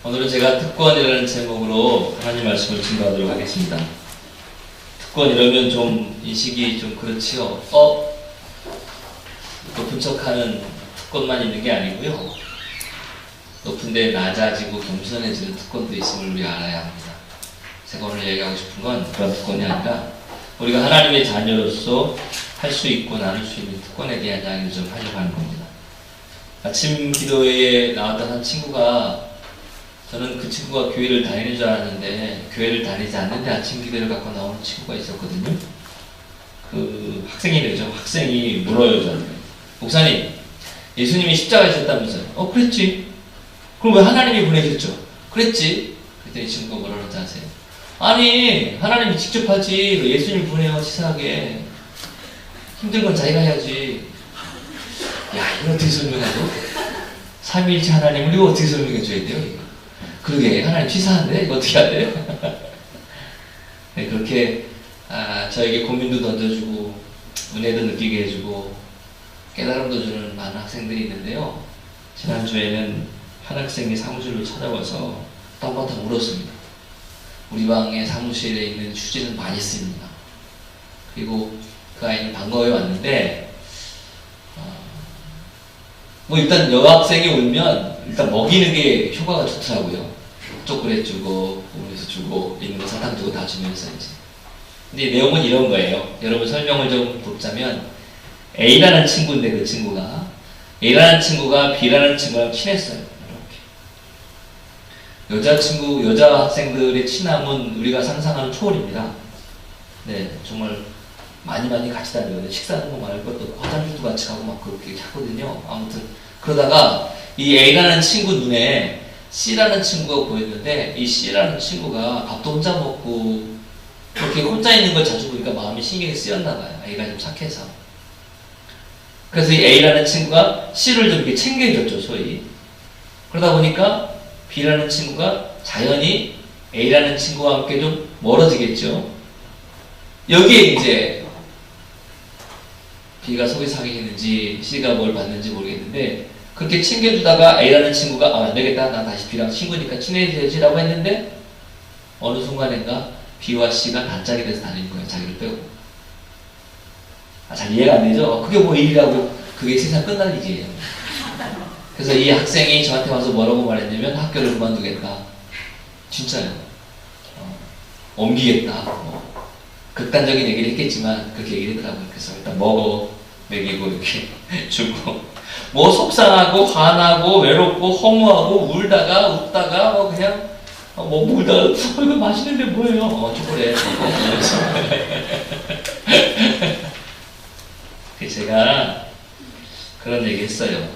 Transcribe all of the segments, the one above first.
오늘은 제가 특권이라는 제목으로 하나님 말씀을 증거하도록 하겠습니다. 특권 이러면 좀 인식이 좀 그렇지요. 높은 척하는 특권만 있는 게 아니고요. 높은데 낮아지고 겸손해지는 특권도 있음을 우리 알아야 합니다. 제가 오늘 얘기하고 싶은 건 그런 특권이 아니라 우리가 하나님의 자녀로서 할 수 있고 나눌 수 있는 특권에 대한 이야기를 좀 하려고 하는 겁니다. 아침 기도회에 나왔던 한 친구가, 저는 그 친구가 교회를 다니는 줄 알았는데 교회를 다니지 않는데 아침 기도회를 갖고 나오는 친구가 있었거든요. 그 학생이 되죠. 학생이 물어요, 저한테. 목사님, 예수님이 십자가에 졌다면서요? 그랬지. 그럼 왜 하나님이 보내셨죠? 그랬지. 그랬더니 친구가 뭐라 그러는지 아세요? 아니, 하나님이 직접 하지. 왜 예수님 보내요, 치사하게. 힘든 건 자기가 해야지. 야, 이걸 어떻게 설명하죠? 삼위일체 하나님을 이거 어떻게 설명해줘야 돼요, 이거? 그러게, 하나님 치사한데? 이거 어떻게 해야 돼? 네, 그렇게, 저에게 고민도 던져주고, 은혜도 느끼게 해주고, 깨달음도 주는 많은 학생들이 있는데요. 지난주에는 한 학생이 사무실로 찾아와서 또 한번 울었습니다. 우리 방에 사무실에 있는 휴지는 많이 씁니다. 그리고 그 아이는 반가워해 왔는데, 일단 여학생이 울면 일단 먹이는 게 효과가 좋더라고요. 초콜릿 주고, 음료수 주고, 있는 거 사탕 주고 다 주면서 이제. 근데 내용은 이런 거예요. 여러분 설명을 좀 돕자면, A라는 친구인데 그 친구가, A라는 친구가 B라는 친구랑 친했어요. 이렇게. 여자 학생들의 친함은 우리가 상상하는 초월입니다. 네, 정말 많이 같이 다니거든요. 식사하는 거 말할 것도 없고, 화장실도 같이 가고 막 그렇게 하거든요. 아무튼, 그러다가 이 A라는 친구 눈에 C라는 친구가 보였는데, 이 C라는 친구가 밥도 혼자 먹고, 그렇게 혼자 있는 걸 자주 보니까 마음이 신경이 쓰였나봐요. A가 좀 착해서. 그래서 이 A라는 친구가 C를 좀 이렇게 챙겨줬죠, 소위. 그러다 보니까 B라는 친구가 자연히 A라는 친구와 함께 좀 멀어지겠죠. 여기에 이제 B가 속이 상했는지 C가 뭘 봤는지 모르겠는데, 그렇게 챙겨주다가 A라는 친구가 안 되겠다, 나 다시 B랑 친구니까 친해져야지라고 했는데, 어느 순간인가 B와 C가 단짝이 돼서 다니는 거예요. 자기를 빼고. 잘 이해가 안 되죠? 그게 뭐 일이라고, 그게 세상 끝날 일이에요. 그래서 이 학생이 저한테 와서 뭐라고 말했냐면, 학교를 그만두겠다. 진짜요. 옮기겠다. 극단적인 얘기를 했겠지만 그렇게 얘기를 하더라고요. 그래서 일단 먹이고 이렇게 주고, 속상하고 화나고 외롭고 허무하고 울다가 웃다가 그냥 울다가 이거 맛있는데 뭐예요? 초콜릿. 제가 그런 얘기 했어요.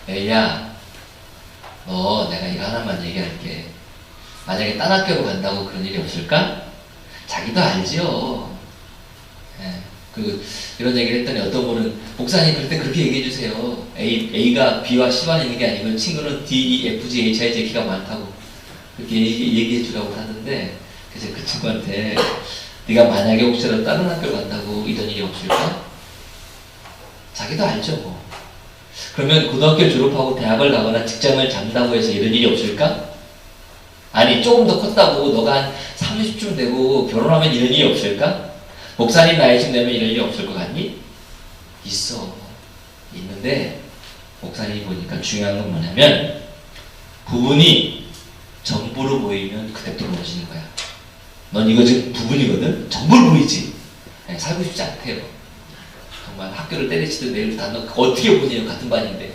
A야, 너 내가 이거 하나만 얘기할게. 만약에 딴 학교로 간다고 그런 일이 없을까? 자기도 알지요. 이런 얘기를 했더니 어떤 분은, 목사님 그럴 때 그렇게 얘기해 주세요. A가 B와 C만 있는 게 아니고 친구는 D, E, F, G, H, I, J, K가 많다고 그렇게 얘기해 주라고 하는데, 그래서 그 친구한테 네가 만약에 혹시라도 다른 학교 간다고 이런 일이 없을까? 자기도 알죠 뭐. 그러면 고등학교 졸업하고 대학을 가거나 직장을 잡는다고 해서 이런 일이 없을까? 아니, 조금 더 컸다고 너가 한 30쯤 되고 결혼하면 이런 일이 없을까? 목사님 나이쯤 되면 이런 일이 없을 것 같니? 있어. 있는데 목사님이 보니까 중요한 건 뭐냐면, 부분이 전부로 보이면 그때부터 무너지는 거야. 넌 이거 지금 부분이거든? 전부로 보이지? 살고 싶지 않대요. 정말 학교를 때리치듯 내일부터 다 너 어떻게 보니 같은 반인데.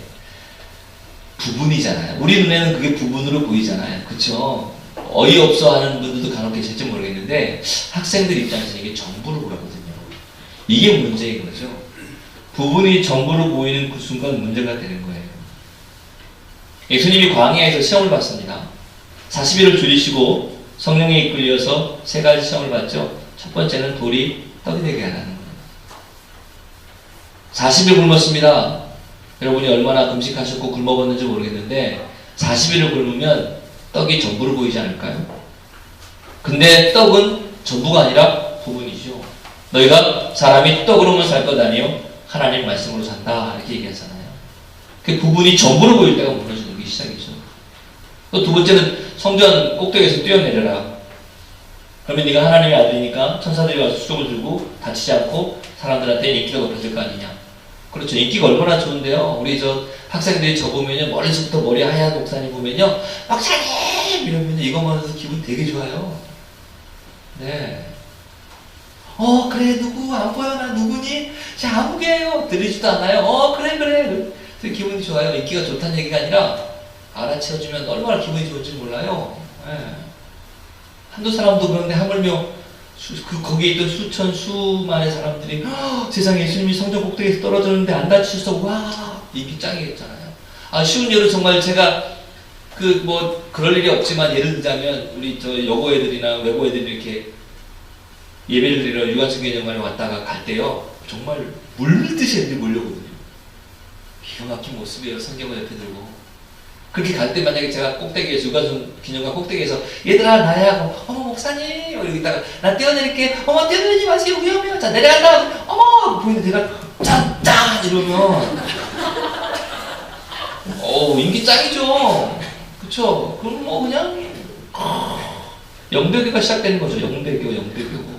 부분이잖아요. 우리 눈에는 그게 부분으로 보이잖아요. 그쵸? 어이없어 하는 분들도 간혹 계실지 모르겠는데, 학생들 입장에서는 이게 전부로 보이거든요. 이게 문제인 거죠. 부분이 전부로 보이는 그 순간 문제가 되는 거예요. 예수님이 광야에서 시험을 받습니다. 40일을 줄이시고 성령에 이끌려서 3가지 시험을 받죠. 첫 번째는 돌이 떡이 되게 하라는 거예요. 40일 굶었습니다. 여러분이 얼마나 금식하셨고 굶어봤는지 모르겠는데 40일을 굶으면 떡이 전부로 보이지 않을까요? 근데 떡은 전부가 아니라 부분이죠. 너희가 사람이 떡으로만 살 것 아니요 하나님 말씀으로 산다, 이렇게 얘기하잖아요. 그 부분이 전부로 보일 때가 무너지는 게 시작이죠. 또 두 번째는 성전 꼭대기에서 뛰어내려라. 그러면 네가 하나님의 아들이니까 천사들이 와서 수족을 들고 다치지 않고 사람들한테 인기가 높아질 거 아니냐. 그렇죠. 인기가 얼마나 좋은데요. 우리 저 학생들이 저 보면요, 머리부터 머리 하얀 목사님 보면요, 목사님 이러면 이것만 해도 기분 되게 좋아요. 네. 그래, 누구 안 보여? 나 누구니? 자, 아무개요. 들리지도 않아요. 그래. 그래서 기분이 좋아요. 인기가 좋다는 얘기가 아니라 알아채워주면 얼마나 기분이 좋을지 몰라요. 네. 한두 사람도 그런데 하물며 거기에 있던 수만의 사람들이 세상에 예수님이 성전 꼭대기에서 떨어졌는데 안 다치셔서 와, 인기 짱이겠잖아요. 쉬운 예로 정말 제가 그럴 일이 없지만 예를 들자면 우리 저 여고 애들이나 외고 애들이 이렇게 예배를 드리러 유관순교회관에 왔다가 갈 때요, 정말 물밀듯이 애들이 몰려오거든요. 기가 막힌 모습이에요. 성경을 옆에 들고. 그렇게 갈 때 만약에 제가 꼭대기에서 유관순 기념관 꼭대기에서 얘들아 나야 어머 목사님 여기 있다가 나 뛰어내릴게. 어머 뛰어내리지 마세요. 위험해요. 자 내려간다. 어머 보이는데 내가 짠짠 이러면 인기 짱이죠. 그쵸? 그럼 뭐 그냥 영대교가 시작되는 거죠. 영대교.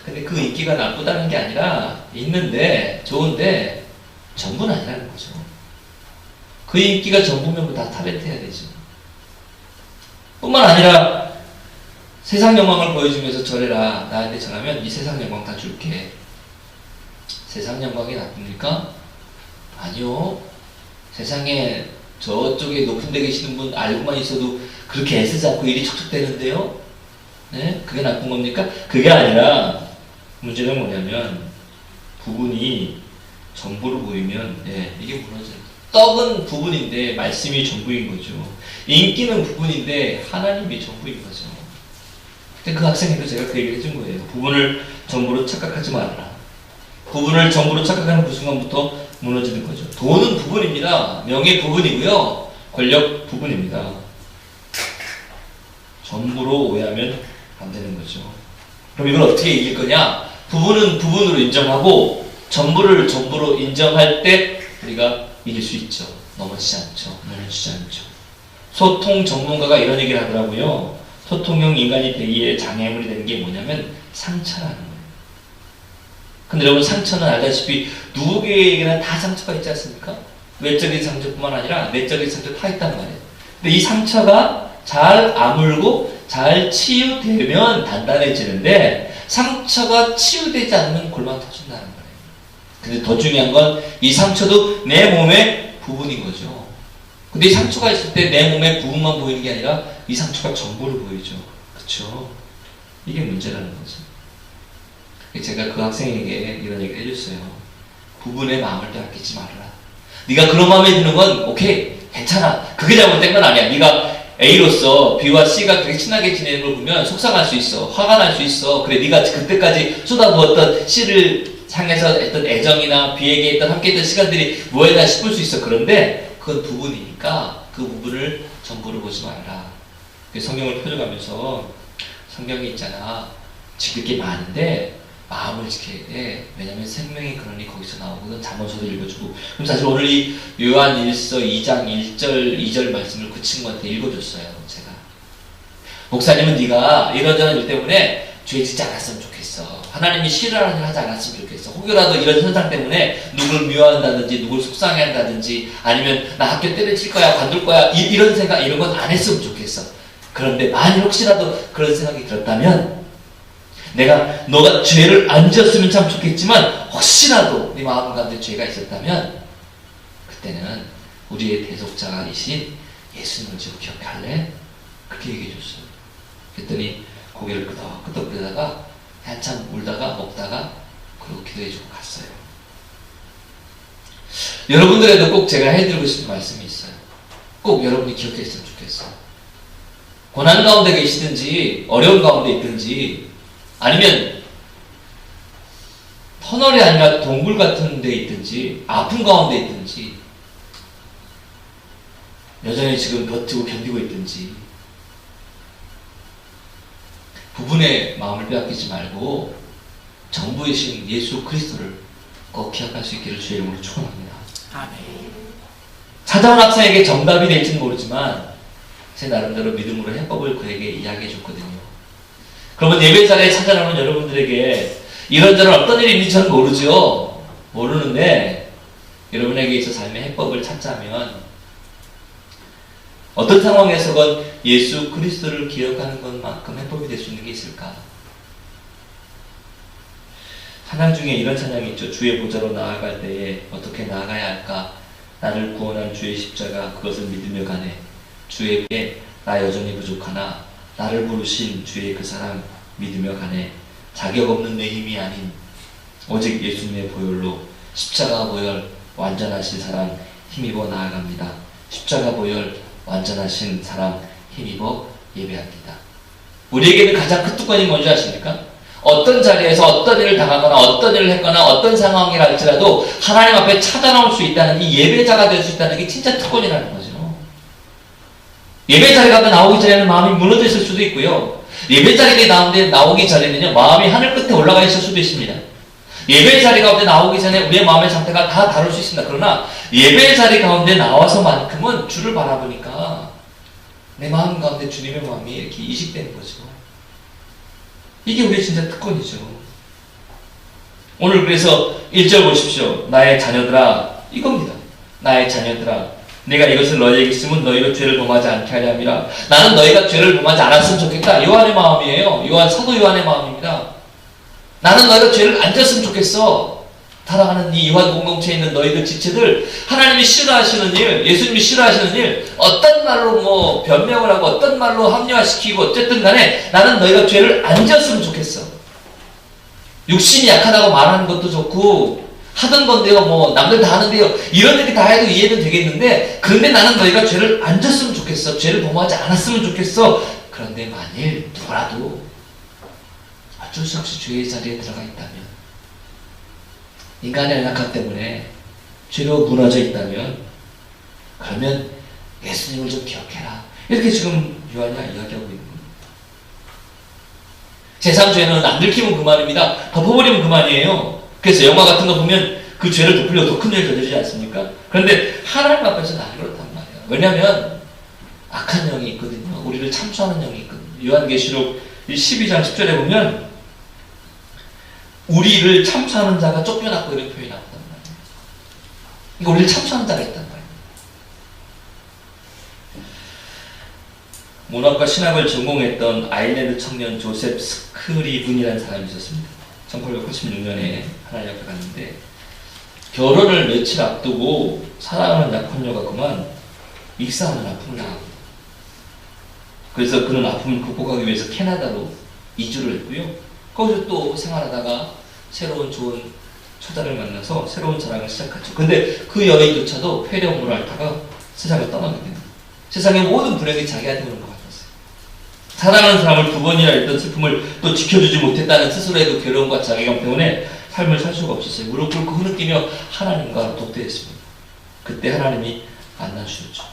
근데 그 인기가 나쁘다는 게 아니라 있는데 좋은데 전부는 아니라는 거죠. 그 인기가 전부면 다 타겟해야 되죠. 뿐만 아니라 세상 영광을 보여주면서 절해라. 나한테 절하면 이 세상 영광 다 줄게. 세상 영광이 나쁩니까? 아니요. 세상에 저쪽에 높은 데 계시는 분 알고만 있어도 그렇게 애쓰지 않고 일이 척척 되는데요. 네? 그게 나쁜 겁니까? 그게 아니라 문제는 뭐냐면 부분이 전부로 보이면 이게 무너져요. 떡은 부분인데 말씀이 전부인 거죠. 인기는 부분인데 하나님이 전부인 거죠. 근데 그 학생에도 제가 그 얘기를 해준 거예요. 부분을 전부로 착각하지 말아라. 부분을 전부로 착각하는 그 순간부터 무너지는 거죠. 돈은 부분입니다. 명예 부분이고요. 권력 부분입니다. 전부로 오해하면 안 되는 거죠. 그럼 이걸 어떻게 이길 거냐? 부분은 부분으로 인정하고 전부를 전부로 인정할 때 우리가 이길 수 있죠. 넘어지지 않죠. 무너지지 않죠. 소통 전문가가 이런 얘기를 하더라고요. 소통형 인간이 되기에 장애물이 되는 게 뭐냐면 상처라는 거예요. 근데 여러분 상처는 알다시피 누구에게나 다 상처가 있지 않습니까? 외적인 상처뿐만 아니라 내적인 상처 다 있단 말이에요. 근데 이 상처가 잘 아물고 잘 치유되면 단단해지는데 상처가 치유되지 않으면 골만 터진다는 거예요. 근데 더 중요한 건 이 상처도 내 몸의 부분인 거죠. 근데 이 상처가 있을 때 내 몸의 부분만 보이는 게 아니라 이 상처가 전부를 보이죠. 그쵸? 이게 문제라는 거죠. 제가 그 학생에게 이런 얘기를 해줬어요. 부분의 마음을 빼앗기지 말아라. 네가 그런 마음에 드는 건 오케이, 괜찮아. 그게 잘못된 건 아니야. 네가 A로서 B와 C가 그렇게 친하게 지내는 걸 보면 속상할 수 있어. 화가 날 수 있어. 그래, 네가 그때까지 쏟아부었던 C를 향해서 했던 애정이나 B에게 했던 함께했던 시간들이 뭐였나 싶을 수 있어. 그런데 그건 부분이니까 그 부분을 전부를 보지 말아라. 성경을 펴줘가면서 성경에 있잖아. 지킬 게 많은데 마음을 지켜야 돼. 왜냐면 생명의 근원이 거기서 나오고 잠언서도 읽어주고. 그럼 사실 오늘 이 요한일서 2장 1절 2절 말씀을 그 친구한테 읽어줬어요. 제가. 목사님은 네가 이런저런 일 때문에 죄 짓지 않았으면 좋겠어. 하나님이 싫어하는 일 하지 않았으면 좋겠어. 혹여라도 이런 현상 때문에 누굴 미워한다든지 누굴 속상해한다든지 아니면 나 학교 때려칠 거야 관둘 거야 이런 생각 이런 건 안 했으면 좋겠어. 그런데 만일 혹시라도 그런 생각이 들었다면 내가 너가 죄를 안 지었으면 참 좋겠지만 혹시라도 네 마음 가운데 죄가 있었다면 그때는 우리의 대속자이신 예수님을 지금 기억할래? 그렇게 얘기해 줬어요. 그랬더니 고개를 끄덕끄덕거리다가 한참 울다가 먹다가 그리고 기도해주고 갔어요. 여러분들에도 꼭 제가 해드리고 싶은 말씀이 있어요. 꼭 여러분이 기억했으면 좋겠어요. 고난 가운데 계시든지 어려운 가운데 있든지 아니면 터널이 아니라 동굴 같은 데 있든지 아픈 가운데 있든지 여전히 지금 버티고 견디고 있든지 부분의 마음을 빼앗기지 말고 전부이신 예수 그리스도를 꼭 기억할 수 있기를 주의 이름으로 축원합니다. 아멘. 찾아온 학생에게 정답이 될지는 모르지만 제 나름대로 믿음으로 해법을 그에게 이야기해 줬거든요. 그러면 예배 자리에 찾아나오는 여러분들에게 이런저런 어떤 일이 있는지 저는 모르죠. 모르는데 여러분에게 있어 삶의 해법을 찾자면 어떤 상황에서건 예수 그리스도를 기억하는 것만큼 해법이 될 수 있는 게 있을까? 찬양 중에 이런 찬양이 있죠. 주의 보좌로 나아갈 때에 어떻게 나아가야 할까? 나를 구원한 주의 십자가 그것을 믿으며 가네. 주에게 나 여전히 부족하나 나를 부르신 주의 그 사랑 믿으며 가네. 자격 없는 내 힘이 아닌 오직 예수님의 보혈로 십자가 보혈 완전하신 사랑 힘입어 나아갑니다. 십자가 보혈 완전하신 사랑 힘입어 예배합니다. 우리에게는 가장 큰 특권이 뭔지 아십니까? 어떤 자리에서 어떤 일을 당하거나 어떤 일을 했거나 어떤 상황이라 할지라도 하나님 앞에 찾아나올 수 있다는 이 예배자가 될 수 있다는 게 진짜 특권이라는 거죠. 예배 자리에 나오기 전에는 마음이 무너져 있을 수도 있고요. 예배 자리에 나오기 전에는요, 마음이 하늘 끝에 올라가 있을 수도 있습니다. 예배 자리 가운데 나오기 전에 우리의 마음의 상태가 다 다를 수 있습니다. 그러나 예배 자리 가운데 나와서만큼은 주를 바라보니까 내 마음 가운데 주님의 마음이 이렇게 이식되는 거죠. 이게 우리의 진짜 특권이죠. 오늘 그래서 1절 보십시오. 나의 자녀들아, 이겁니다. 나의 자녀들아, 내가 이것을 너희에게 쓰면 너희가 죄를 범하지 않게 하려 함이라. 나는 너희가 죄를 범하지 않았으면 좋겠다. 요한의 마음이에요. 사도 요한의 마음입니다. 나는 너희가 죄를 안 졌으면 좋겠어. 살아가는 이 요한 공동체에 있는 너희들 지체들, 하나님이 싫어하시는 일, 예수님이 싫어하시는 일, 어떤 말로 변명을 하고 어떤 말로 합리화시키고 어쨌든 간에 나는 너희가 죄를 안 졌으면 좋겠어. 육신이 약하다고 말하는 것도 좋고 하던 건데요, 남들 다 하는데요, 이런 얘기 다 해도 이해는 되겠는데, 그런데 나는 너희가 죄를 안 졌으면 좋겠어. 죄를 범하지 않았으면 좋겠어. 그런데 만일 누구라도 어쩔 수 없이 죄의 자리에 들어가 있다면, 인간의 연약함 때문에 죄로 무너져 있다면, 그러면 예수님을 좀 기억해라. 이렇게 지금 요한이 이야기하고 있는 겁니다. 제3죄는 안 들키면 그만입니다. 덮어버리면 그만이에요. 그래서 영화 같은 거 보면 그 죄를 덮으려고 더 큰 죄를 저지르지 않습니까? 그런데 하나님 앞에서는 안 그렇단 말이에요. 왜냐하면 악한 영이 있거든요. 우리를 참수하는 영이 있거든요. 요한계시록 12장 10절에 보면 우리를 참수하는 자가 쫓겨났고 이런 표현이 나온단 말이에요. 그러니까 우리를 참수하는 자가 있단 말이에요. 문학과 신학을 전공했던 아일랜드 청년 조셉 스크리븐이라는 사람이 있었습니다. 1886년에 하나님 앞에 갔는데 결혼을 며칠 앞두고 사랑하는 약혼녀가 그만 익사하는 아픔을 당합니다. 그래서 그는 아픔을 극복하기 위해서 캐나다로 이주를 했고요. 거기서 또 생활하다가 새로운 좋은 처자를 만나서 새로운 사랑을 시작하죠. 근데 그 여인조차도 폐렴으로 앓다가 세상을 떠나게 됩니다. 세상의 모든 불행이 자기한테 오는 것 같았어요. 사랑하는 사람을 두 번이나 했던 슬픔을 또 지켜주지 못했다는 스스로의 그 괴로움과 자괴감 때문에 삶을 살 수가 없었어요. 무릎 꿇고 흐느끼며 하나님과 독대했습니다. 그때 하나님이 만나주셨죠.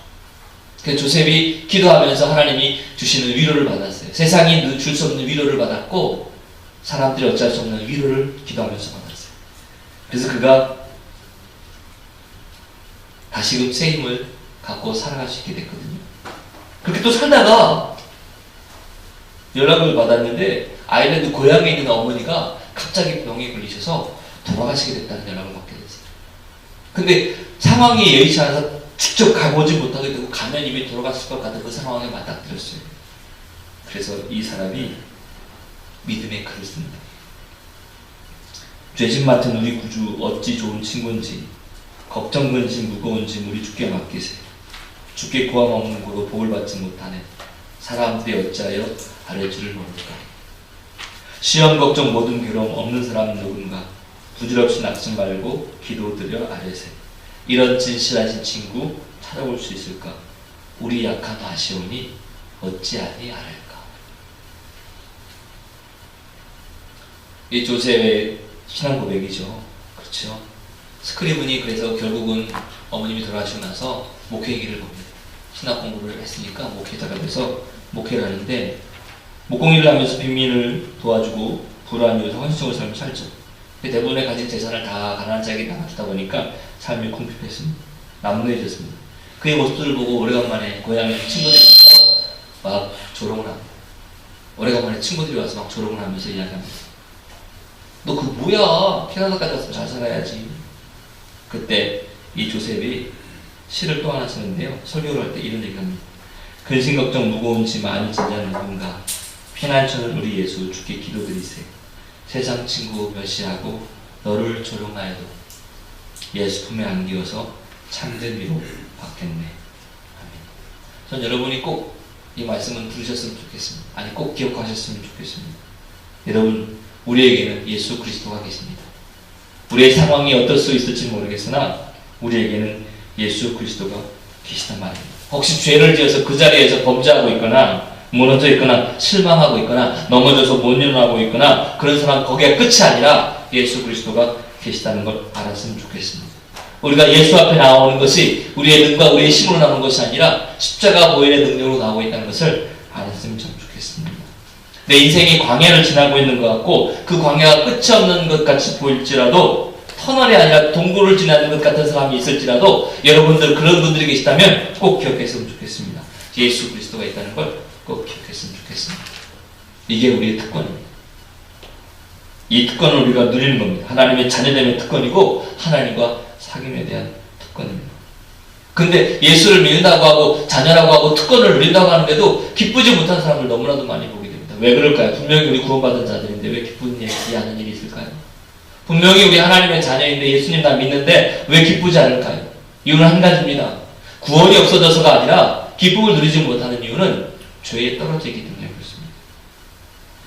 그래서 조셉이 기도하면서 하나님이 주시는 위로를 받았어요. 세상이 줄 수 없는 위로를 받았고 사람들이 어찌할 수 없는 위로를 기도하면서 받았어요. 그래서 그가 다시금 새 힘을 갖고 살아갈 수 있게 됐거든요. 그렇게 또 살다가 연락을 받았는데 아일랜드 고향에 있는 어머니가 갑자기 병에 걸리셔서 돌아가시게 됐다는 연락을 받게 됐어요. 근데 상황이 여의치 않아서 직접 가보지 못하게 되고 가면 이미 돌아갔을 것 같은 그 상황에 맞닥뜨렸어요. 그래서 이 사람이 믿음의 글을 씁니다. 죄짐 맡은 우리 구주 어찌 좋은 친구인지 걱정 근심 무거운 짐 우리 주께 맡기세. 주께 구함 없는 고로 복을 받지 못하네. 사람들이 어찌하여 아랠 줄을 모를까. 시험 걱정 모든 괴로움 없는 사람 누군가. 부질없이 낙심 말고 기도드려 아뢰세. 이런 진실하신 친구 찾아볼 수 있을까. 우리 약한 아시오니 어찌하니 아랠까. 이 조셉의 신앙 고백이죠. 그렇죠. 스크리븐이 그래서 결국은 어머님이 돌아가시고 나서 목회 길을 겁니다. 신학 공부를 했으니까 목회자가 돼서 목회를 하는데 목공일을 하면서 빈민을 도와주고 불우한 이웃에 헌신적으로 삶을 살죠. 대부분의 가진 재산을 다 가난한 자에게 나눠주다 보니까 삶이 궁핍했습니다. 남루해졌습니다. 그의 모습들을 보고 오래간만에 고향에 친구들이 막 조롱을 합니다. 오래간만에 친구들이 와서 막 조롱을 하면서 이야기합니다. 너 그 뭐야? 캐나다까지 와서 잘 살아야지. 그때 이 조셉이 시를 또 하나 쓰는데요. 설교를 할 때 이런 얘기합니다. 근심 걱정 무거운 짐 많이 지냐는 누군가 피난처는 우리 예수 주께 기도드리세. 세상 친구 멸시하고 너를 조롱하여도 예수 품에 안기어서 참된 위로 받겠네. 아멘. 전 여러분이 꼭 이 말씀은 들으셨으면 좋겠습니다. 아니 꼭 기억하셨으면 좋겠습니다. 여러분, 우리에게는 예수 그리스도가 계십니다. 우리의 상황이 어떨 수 있을지 모르겠으나 우리에게는 예수 그리스도가 계시단 말입니다. 혹시 죄를 지어서 그 자리에서 범죄하고 있거나 무너져 있거나 실망하고 있거나 넘어져서 못 일어나고 있거나 그런 사람 거기가 끝이 아니라 예수 그리스도가 계시다는 걸 알았으면 좋겠습니다. 우리가 예수 앞에 나오는 것이 우리의 능과 우리의 힘으로 나오는 것이 아니라 십자가 보혈의 능력으로 나오고 있다는 것을 알았으면 참 좋겠습니다. 내 인생이 광야를 지나고 있는 것 같고 그 광야가 끝이 없는 것 같이 보일지라도 터널이 아니라 동굴을 지나는 것 같은 사람이 있을지라도 여러분들 그런 분들이 계시다면 꼭 기억했으면 좋겠습니다. 예수 그리스도가 있다는 걸 꼭 기억했으면 좋겠습니다. 이게 우리의 특권입니다. 이 특권을 우리가 누리는 겁니다. 하나님의 자녀됨의 특권이고 하나님과 사귐에 대한 특권입니다. 근데 예수를 믿는다고 하고 자녀라고 하고 특권을 누린다고 하는데도 기쁘지 못한 사람을 너무나도 많이 보게 됩니다. 왜 그럴까요? 분명히 우리 구원받은 자들인데 왜 기쁘지 않은 일이 있을까요? 분명히 우리 하나님의 자녀인데 예수님 나 믿는데 왜 기쁘지 않을까요? 이유는 한 가지입니다. 구원이 없어져서가 아니라 기쁨을 누리지 못하는 이유는 죄에 떨어지기 때문에 그렇습니다.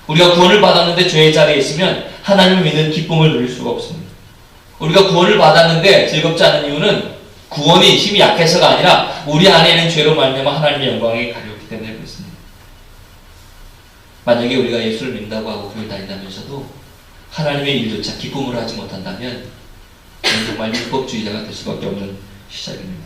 우리가 구원을 받았는데 죄의 자리에 있으면 하나님을 믿는 기쁨을 누릴 수가 없습니다. 우리가 구원을 받았는데 즐겁지 않은 이유는 구원이 힘이 약해서가 아니라 우리 안에 있는 죄로 말미암아 하나님의 영광이 가려웠기 때문에 그렇습니다. 만약에 우리가 예수를 믿는다고 하고 교회 다닌다면서도 하나님의 일조차 기쁨을 하지 못한다면 정말 율법주의자가 될 수밖에 없는 시작입니다.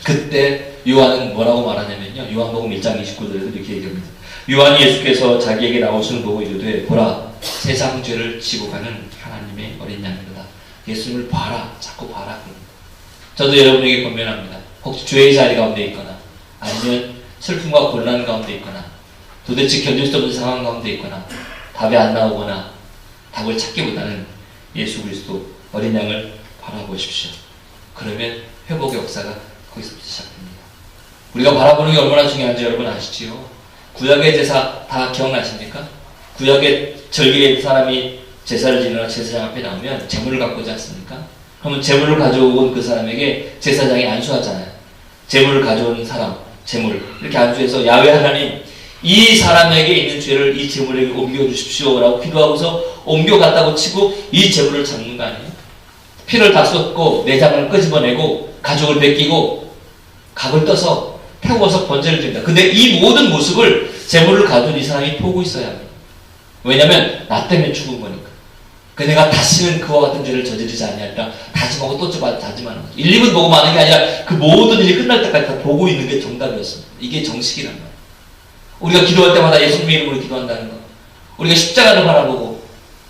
그때 요한은 뭐라고 말하냐면요. 요한복음 1장 29절에서 이렇게 얘기합니다. 요한이 예수께서 자기에게 나오시는 보고 이르되 보라 세상 죄를 지고 가는 하나님의 어린 양이로다. 예수님을 봐라. 자꾸 봐라. 저도 여러분에게 권면합니다. 혹시 죄의 자리 가운데 있거나 아니면 슬픔과 곤란 가운데 있거나 도대체 견딜 수 없는 상황 가운데 있거나 답이 안 나오거나 답을 찾기보다는 예수 그리스도 어린 양을 바라보십시오. 그러면 회복의 역사가 거기서부터 시작됩니다. 우리가 바라보는 게 얼마나 중요한지 여러분 아시지요? 구약의 제사 다 기억나십니까? 구약의 절기에 사람이 제사를 지내러 제사장 앞에 나오면 제물을 갖고 오지 않습니까? 그러면 제물을 가져온 그 사람에게 제사장이 안수하잖아요. 제물을 가져온 사람, 제물을 이렇게 안수해서 야훼 하나님 이 사람에게 있는 죄를 이 제물에게 옮겨주십시오 라고 기도하고서 옮겨갔다고 치고 이 제물을 잡는 거 아니에요? 피를 다 쏟고 내장을 끄집어내고 가죽을 벗기고 각을 떠서 태워서 번제를 드립니다. 근데 이 모든 모습을 제물을 가둔 이 사람이 보고 있어야 합니다. 왜냐하면 나 때문에 죽은 거니까. 그 내가 다시는 그와 같은 죄를 저지르지 아니하리라 다짐하고 또 다짐하는 거죠. 1, 2분 보고 마는 게 아니라 그 모든 일이 끝날 때까지 다 보고 있는 게 정답이었습니다. 이게 정식이란 말이에요. 우리가 기도할 때마다 예수님의 이름으로 기도한다는 것, 우리가 십자가를 바라보고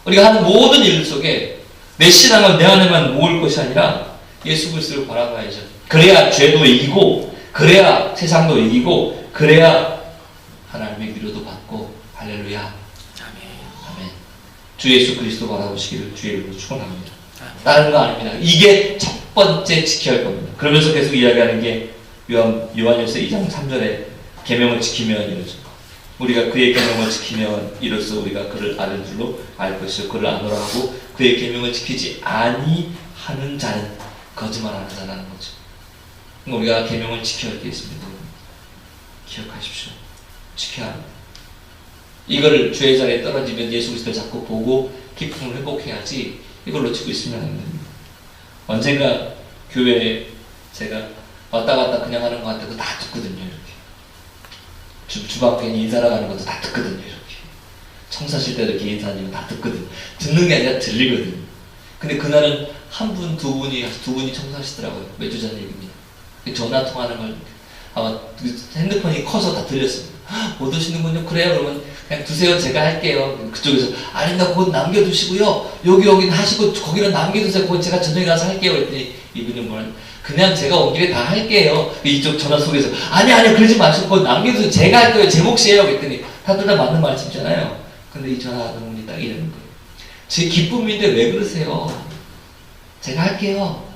우리가 하는 모든 일 속에 내 신앙은 내 안에만 모을 것이 아니라 예수 그리스도를 바라봐야죠. 그래야 죄도 이기고 그래야 세상도 이기고 그래야 하나님의 위로도 받고 할렐루야 아멘. 주 예수 그리스도 바라보시기를 주의 이름으로 축원합니다. 다른 거 아닙니다. 이게 첫 번째 지켜야 할 겁니다. 그러면서 계속 이야기하는 게 요한일서 2장 3절에 계명을 지키면 이러죠. 우리가 그의 계명을 지키면 이로써 우리가 그를 아는 줄로 알 것이요 그를 아노라 하고 그의 계명을 지키지 아니하는 자는 거짓말하는 자라는 거죠. 우리가 계명을 지켜야 할 게 있습니다. 기억하십시오. 지켜야 합니다. 이걸 죄의 자리에 떨어지면 예수 그리스도를 자꾸 보고 기쁨을 회복해야지 이걸 놓치고 있으면 안 됩니다. 언젠가 교회에 제가 왔다 갔다 그냥 하는 것 같아도 다 듣거든요. 이렇게 주방 괜히 인사하러 가는 것도 다 듣거든요. 이렇게 청사실 때도 이렇게 인사하면 다 듣거든요. 듣는 게 아니라 들리거든요. 근데 그날은 한 분, 두 분이 청소하시더라고요. 몇 주 전 얘기입니다. 전화 통화하는 걸 아마 핸드폰이 커서 다 들렸습니다. 못 오시는군요. 그래요? 그러면 그냥 두세요. 제가 할게요. 그쪽에서 아닙니다. 그건 남겨두시고요. 여기는 하시고 거기는 남겨두세요. 그건 제가 저녁에 가서 할게요. 그랬더니 이분이 뭐는 그냥 제가 온 길에 다 할게요. 이쪽 전화 속에서 아니요 그러지 마시고 그건 남겨두세요. 제가 할 거예요. 제 몫이에요. 그랬더니 다들 다 맞는 말씀이잖아요. 근데 이 전화 하는 분이 딱 이러는 거예요. 제 기쁨인데 왜 그러세요? 제가 할게요.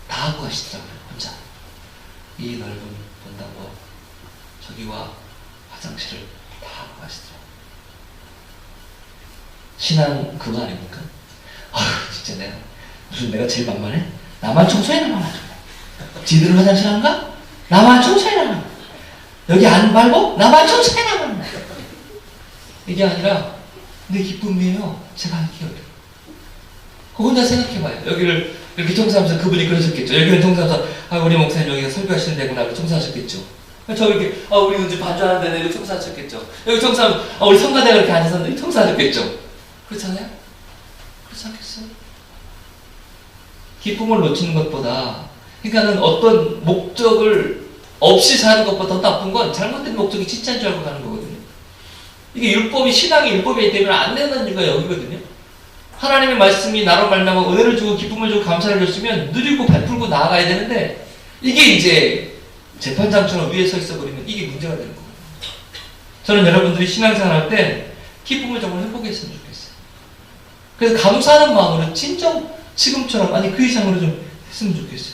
다 하고 가시더라고요. 혼자. 이 넓은 본당과 저기와 화장실을 다 하고 가시더라고요. 신앙 그거 아닙니까? 아휴 진짜 내가 제일 만만해? 나만 청소해 나만 하죠. 지들은 화장실 한가? 나만 청소해 나만. 여기 안 밟고? 나만 청소해 나만. 이게 아니라 내 기쁨이에요. 제가 할게요. 그거 혼자 생각해봐요. 여기를 이렇게 청소하면서 그분이 그러셨겠죠. 여기는 청소하면서 우리 목사님 여기가 설교하시는 데구나 청소하셨겠죠. 저 이렇게 우리 이제 반주하는데 여기 청소하셨겠죠. 여기 청소하면 우리 성가대가 이렇게 앉아서 청소하셨겠죠. 그렇잖아요? 그렇지 않겠어요? 기쁨을 놓치는 것보다 그러니까는 어떤 목적을 없이 사는 것보다 더 나쁜 건 잘못된 목적이 진짜인 줄 알고 가는 거거든요. 이게 율법이 신앙이 율법이기 때문에 안 된다는 이유가 여기거든요. 하나님의 말씀이 나로 말미암아 은혜를 주고 기쁨을 주고 감사를 줬으면 누리고 베풀고 나아가야 되는데 이게 이제 재판장처럼 위에 서 있어 버리면 이게 문제가 되는 거예요. 저는 여러분들이 신앙생활 할 때 기쁨을 정말 회복했으면 좋겠어요. 그래서 감사하는 마음으로 진정 지금처럼 아니 그 이상으로 좀 했으면 좋겠어요.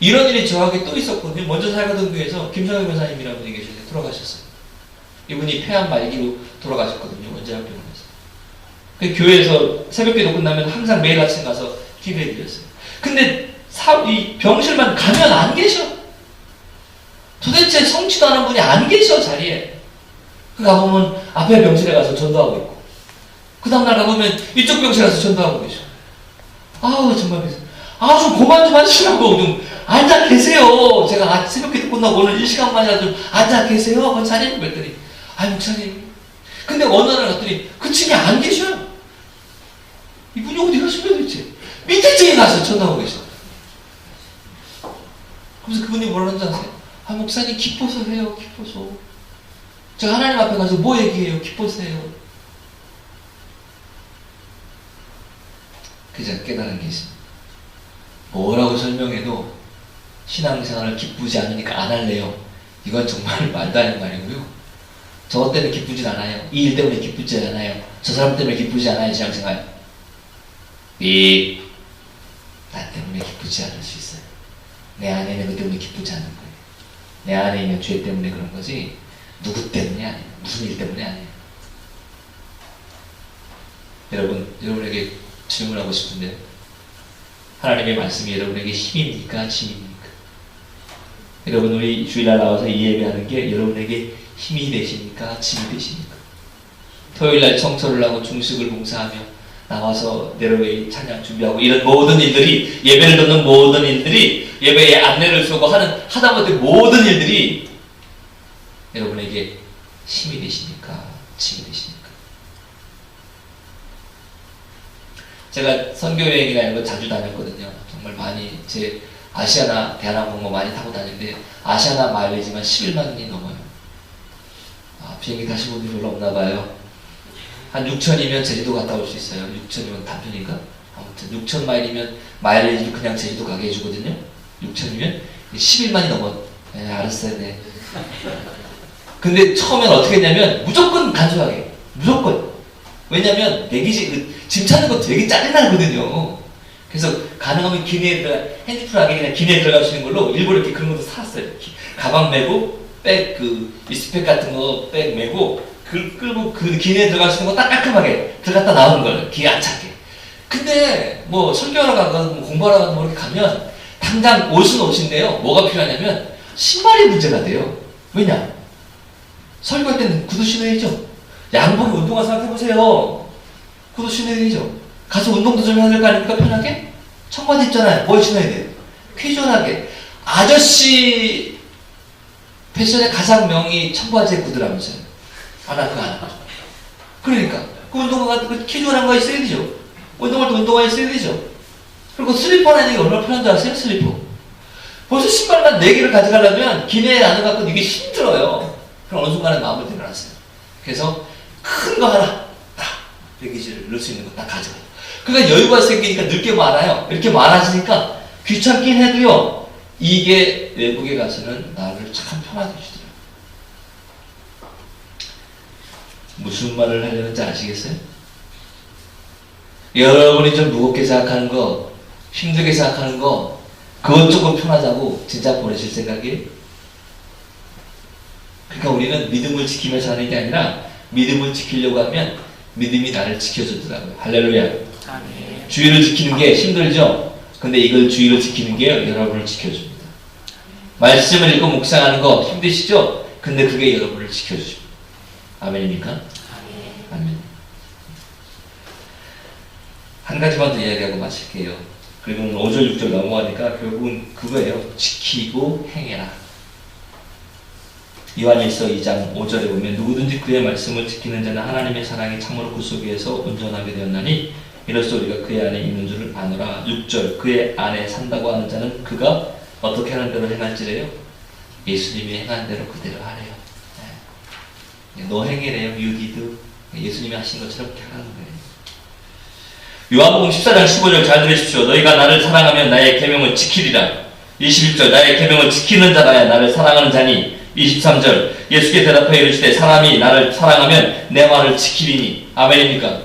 이런 일이 저에게 또 있었거든요. 먼저 살던 교회에서 김성현 변사님이라는 분이 계셨는데 돌아가셨어요. 이분이 폐암 말기로 돌아가셨거든요. 원자력병원에서. 그 교회에서 새벽기도 끝나면 항상 매일 아침 가서 기도해 드렸어요. 근데 이 병실만 가면 안 계셔. 도대체 성취도 하는 분이 안 계셔 자리에. 그 가보면 앞에 병실에 가서 전도하고 있고 그 다음날 가보면 이쪽 병실에 가서 전도하고 계셔. 아우 정말 그래서 좀 그만 좀 하시라고 좀 앉아 계세요. 제가 새벽기도 끝나고 오늘 이 시간만이라도 좀 앉아 계세요. 그 자리에 그랬더니 목사님 근데 어느 날 갔더니 그 층에 안 계셔요. 이분이 어디 가시면 도대체 밑에 층에 가서 전화하고 계셔. 그래서 그분이 뭐라는지 아세요? 목사님 기뻐서 해요. 기뻐서 제가 하나님 앞에 가서 뭐 얘기해요? 기뻐서 해요. 그저 깨달은 게 있습니다. 뭐라고 설명해도 신앙생활을 기쁘지 않으니까 안 할래요. 이건 정말 말도 안 되는 말이고요. 저 때문에 기쁘지 않아요. 이 일 때문에 기쁘지 않아요. 저 사람 때문에 기쁘지 않아요. 신앙생활. 나 때문에 기쁘지 않을 수 있어요. 내 안에 있는 것 때문에 기쁘지 않는 거예요. 내 안에 있는 죄 때문에 그런 거지 누구 때문이 아니에요. 무슨 일 때문에 아니에요. 여러분에게 질문하고 싶은데 하나님의 말씀이 여러분에게 힘입니까? 짐입니까? 여러분 우리 주일날 나와서 이 예배하는 게 여러분에게 힘이 되십니까? 짐이 되십니까? 토요일날 청소를 하고 중식을 봉사하며 나와서 내려웨이 찬양 준비하고 이런 모든 일들이 예배를 듣는 모든 일들이 예배에 안내를 쓰고 하다못해 모든 일들이 여러분에게 힘이 되십니까? 짐이 되십니까? 제가 선교여행이나 이런 거 자주 다녔거든요. 정말 많이 제 아시아나 대한항공 많이 타고 다니는데 아시아나 마일리지만 11만 원이 넘어요. 비행기 타신 분들이 별로 없나 봐요. 한 6천이면 제주도 갔다 올 수 있어요. 6천이면 단편인가? 아무튼 6천 마일이면 마일리지로 그냥 제주도 가게 해주거든요. 6천이면 11만이 넘어. 네, 알았어요. 네. 근데 처음엔 어떻게 했냐면 무조건 간소하게. 무조건. 왜냐면 짐 찾는 거 되게 짜증나거든요. 그래서 가능하면 기내에 핸드풀하게 그냥 기내에 들어갈 수 있는 걸로 일부러 이렇게 그런 것도 샀어요. 가방 메고 백 리스펙 같은 거 백 메고 끌고 그 기내에 들어갈 수 있는 거 딱 깔끔하게 들어갔다 나오는 거예요. 기회 안 차게. 근데 뭐 설교하러 가거나 공부하러 가거나 뭐 이렇게 가면 당장 옷은 옷인데요. 뭐가 필요하냐면 신발이 문제가 돼요. 왜냐? 설교할 때는 구두 신어야죠. 양복에 운동화 생각해보세요. 구두 신어야죠. 가서 운동도 좀 해야 될 거 아닙니까? 편하게? 청바지 입잖아요. 뭘 신어야 돼요? 퀴즈하게. 아저씨 패션의 가장 명이 청바지에 구두라면서요. 하나. 그러니까 그 운동화가 퀴즈한 거 있어야 되죠. 운동할 때 운동화 있어야 되죠. 그리고 슬리퍼라는 게 얼마나 편한 줄 아세요? 슬리퍼. 벌써 신발만 4개를 가져가려면 기내에 안 갖고 이게 힘들어요. 그럼 어느 순간에 마음을 내려놨어요. 그래서 큰 거 하나 딱 120을 넣을 수 있는 거 딱 가져가요. 그러니까 여유가 생기니까 넣을 게 많아요. 이렇게 많아지니까 귀찮긴 해도요, 이게 외국에 가서는 나를 참 편하게 해주더라고요. 무슨 말을 하려는지 아시겠어요? 여러분이 좀 무겁게 생각하는 거, 힘들게 생각하는 거, 그것 조금 편하자고 진짜 보내실 생각이에요? 그러니까 우리는 믿음을 지키면서 하는 게 아니라 믿음을 지키려고 하면 믿음이 나를 지켜주더라고요. 할렐루야. 아멘. 주의를 지키는 게 힘들죠? 근데 이걸 주의를 지키는 게 여러분을 지켜줍니다. 말씀을 읽고 묵상하는 거 힘드시죠? 근데 그게 여러분을 지켜주십니다. 아멘입니까? 아멘. 한 가지만 더 이야기하고 마칠게요. 그리고 5절 6절 넘어가니까 결국은 그거예요. 지키고 행해라. 요한일서 2장 5절에 보면 누구든지 그의 말씀을 지키는 자는 하나님의 사랑이 참으로 그 속에서 온전하게 되었나니 이로써 우리가 그의 안에 있는 줄을 아노라. 6절 그의 안에 산다고 하는 자는 그가 어떻게 하는 대로 행할지래요? 예수님이 행한 대로 그대로 하래요. 너 행해래요. You did. 예수님이 하신 것처럼 그렇게 하는 거예요. 요한복음 14장 15절 잘 들으십시오. 너희가 나를 사랑하면 나의 계명을 지키리라. 21절 나의 계명을 지키는 자라야 나를 사랑하는 자니. 23절 예수께 대답하여 이르시되 사람이 나를 사랑하면 내 말을 지키리니. 아멘입니까?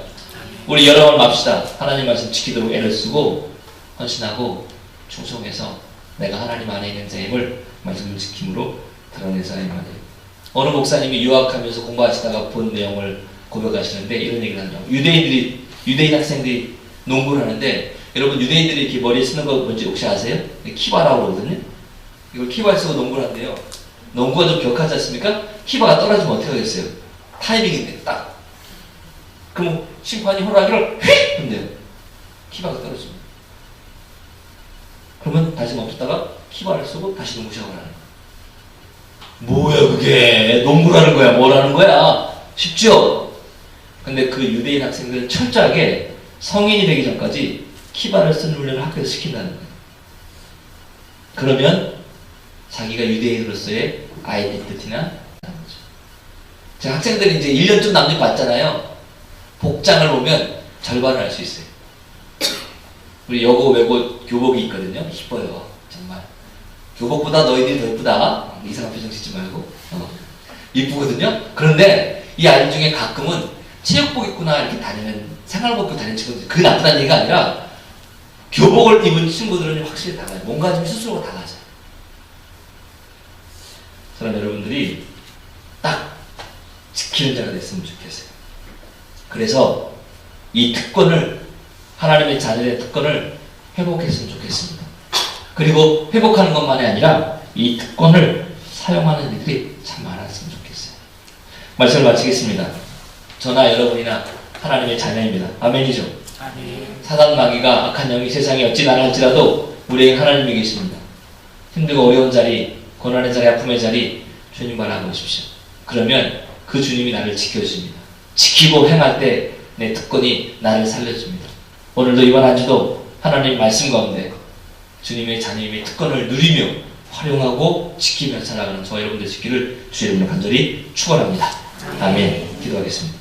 우리 여러 번 맙시다. 하나님 말씀 지키도록 애를 쓰고 헌신하고 충성해서 내가 하나님 안에 있는 자임을 말씀을 지킴으로 드러내자 이 말이에요. 어느 목사님이 유학하면서 공부하시다가 본 내용을 고백하시는데 이런 얘기를 하더라고요. 유대인 학생들이 농구를 하는데, 여러분 유대인들이 이렇게 머리에 쓰는 거 뭔지 혹시 아세요? 키바라고 그러거든요. 이걸 키바에 쓰고 농구를 한대요. 농구가 좀 격하지 않습니까? 키바가 떨어지면 어떻게 하겠어요? 타이밍인데 딱. 그럼 심판이 호랑이를 휙! 한대요. 키바가 떨어지면. 그러면 다시 멈췄다가 키바를 쓰고 다시 농구 시작을 하는 거예요. 뭐야 그게? 농구라는 거야? 뭐라는 거야? 쉽죠? 근데 그 유대인 학생들은 철저하게 성인이 되기 전까지 키바를 쓰는 훈련을 학교에서 시킨다는 거예요. 그러면 자기가 유대인으로서의 아이덴티티나 나는 거죠. 제 학생들이 이제 1년쯤 남짓 봤잖아요. 복장을 보면 절반을 알 수 있어요. 우리 여고 외고 교복이 있거든요. 이뻐요. 정말. 교복보다 너희들이 더 이쁘다. 이상한 표정 짓지 말고. 이쁘거든요. 그런데 이 아이 중에 가끔은 체육복 입구나 이렇게 다니는, 생활복 입고 다니는 친구들, 그게 나쁘다는 얘기가 아니라 교복을 입은 친구들은 확실히 달라요. 뭔가 좀 스스로가 달라져요. 저는 여러분들이 딱 지키는 자가 됐으면 좋겠어요. 그래서 이 특권을, 하나님의 자녀의 특권을 회복했으면 좋겠습니다. 그리고 회복하는 것만이 아니라 이 특권을 사용하는 일들이 참 많았으면 좋겠어요. 말씀을 마치겠습니다. 저나 여러분이나 하나님의 자녀입니다. 아멘이죠? 아멘. 사단 마귀가 악한 영이 세상에 어찌 나갈지라도 우리에게 하나님이 계십니다. 힘들고 어려운 자리, 고난의 자리, 아픔의 자리 주님 바라보십시오. 그러면 그 주님이 나를 지켜주십니다. 지키고 행할 때 내 특권이 나를 살려줍니다. 오늘도 이번 한 주도 하나님 말씀 가운데 주님의 자녀임의 특권을 누리며 활용하고 지키며 살아가는 저와 여러분들 되시기를 주의 이름으로 간절히 축원합니다. 아멘. 기도하겠습니다.